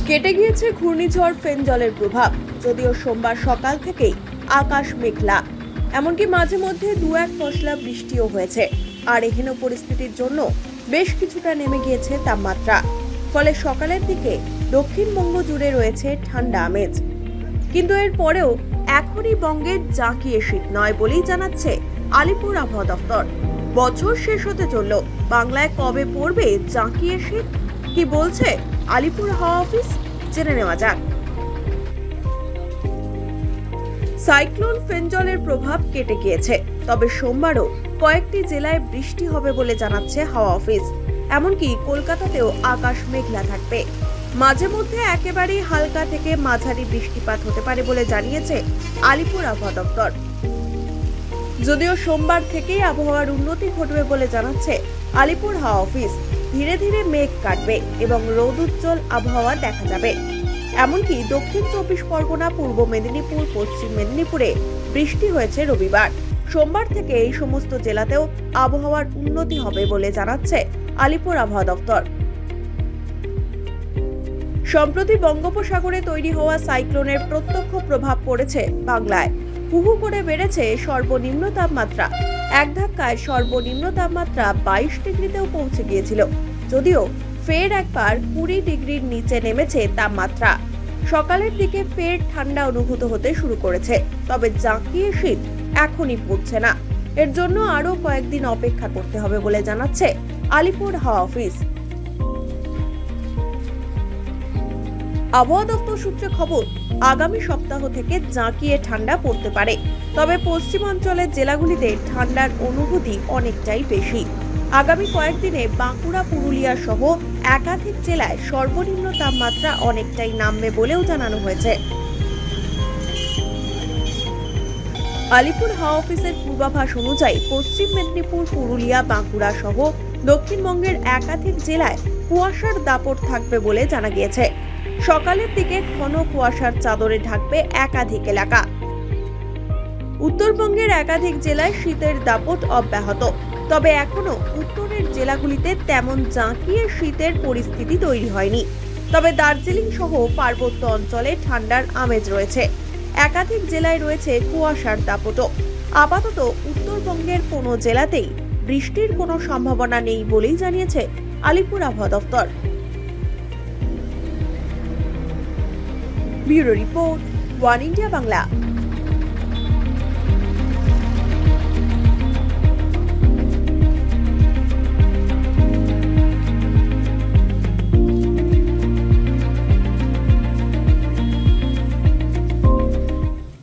কেটে গিয়েছে ঘূর্ণিঝড় ফেঞ্জলের প্রভাব, যদিও সোমবার সকাল থেকেই আকাশ মেঘলা, এমনকি মাঝে মধ্যে দু এক পশলা বৃষ্টিও হয়েছে। আর এহেন পরিস্থিতির জন্য বেশ কিছুটা নেমে গিয়েছে তাপমাত্রা। ফলে সকালের দিকে দক্ষিণবঙ্গ জুড়ে রয়েছে ঠান্ডা আমেজ। কিন্তু এর পরেও এখনই বঙ্গে জাঁকিয়ে শীত নয় বলেই জানাচ্ছে আলিপুর আবহাওয়া দফতর। বছর শেষ হতে চলল, বাংলায় কবে পড়বে জাঁকিয়ে শীত? কি বলছে আলিপুর হাওয়া অফিস, জেনে নেওয়া যাক। সাইক্লোন ফেঞ্জলের প্রভাব কেটে গিয়েছে, তবে সোমবারও কয়েকটি জেলায় বৃষ্টি হবে বলে জানাচ্ছে হাওয়া অফিস। এমনকি কলকাতাতেও আকাশ মেঘলা থাকবে। মাঝে মধ্যে একেবারেই হালকা থেকে মাঝারি বৃষ্টিপাত হতে পারে বলে জানিয়েছে আলিপুর আবহাওয়া দপ্তর। যদিও সোমবার থেকেই আবহাওয়ার উন্নতি ঘটবে বলে জানাচ্ছে আলিপুর হাওয়া অফিস। ধীরে ধীরে মেঘ কাটবে এবং রোদুজ্জ্বল আবহাওয়া দেখা যাবে। এমনকি দক্ষিণ 24 পরগনা, পূর্ব মেদিনীপুর, পশ্চিম মেদিনীপুরে বৃষ্টি হয়েছে রবিবার। সোমবার থেকে এই সমস্ত জেলাতেও আবহাওয়ার উন্নতি হবে বলে জানাচ্ছে আলিপুর আবহাওয়া দপ্তর। সম্প্রতি বঙ্গোপসাগরে তৈরি হওয়া সাইক্লোনের প্রত্যক্ষ প্রভাব পড়েছে বাংলায়। হুহু করে বেড়েছে সর্বনিম্ন তাপমাত্রা। এক ধাক্কায় সর্বনিম্ন তাপমাত্রা 22 ডিগ্রিতেও পৌঁছে গিয়েছিল, যদিও ফের একবার 20 ডিগ্রির নিচে নেমেছে তাপমাত্রা। সকালের দিকে ফের ঠান্ডা অনুভূত হতে শুরু করেছে, তবে জাঁকিয়ে শীত এখনই পড়ছে না। এর জন্য আরো কয়েকদিন অপেক্ষা করতে হবে বলে জানাচ্ছে আলিপুর হাওয়া অফিস। আবহাওয়া দপ্তর সূত্রে খবর, আগামী সপ্তাহ থেকে জাঁকিয়ে ঠান্ডা পড়তে পারে, তবে পশ্চিমাঞ্চলের জেলাগুলিতে ঠান্ডার অনুভূতি অনেকটাই বেশি। আগামী কয়েকদিনে বাঁকুড়া, পুরুলিয়া সহ একাধিক জেলায় সর্বনিম্ন তাপমাত্রা অনেকটাই নামবে বলেও জানানো হয়েছে। আলিপুর হাওয়া অফিসের পূর্বাভাস অনুযায়ী পশ্চিম মেদিনীপুর, পুরুলিয়া, বাঁকুড়া সহ দক্ষিণবঙ্গের একাধিক জেলায় কুয়াশার দাপট থাকবে বলে জানা গিয়েছে। সকালের দিকে ঘন কুয়াশার চাদরে ঢাকবে একাধিক এলাকা। উত্তরবঙ্গের একাধিক জেলায় শীতের দাপট অব্যাহত, তবে এখনো উত্তরের জেলাগুলিতে তেমন জাঁকিয়ে শীতের পরিস্থিতি তৈরি হয়নি। তবে দার্জিলিং সহ পার্বত্য অঞ্চলে ঠান্ডার আমেজ রয়েছে। একাধিক জেলায় রয়েছে কুয়াশার দাপটও। আপাতত উত্তরবঙ্গের কোনো জেলাতেই বৃষ্টির কোনো সম্ভাবনা নেই বলেই জানিয়েছে আলিপুর আবহাওয়া দফতর। Bureau report, one India Bangla.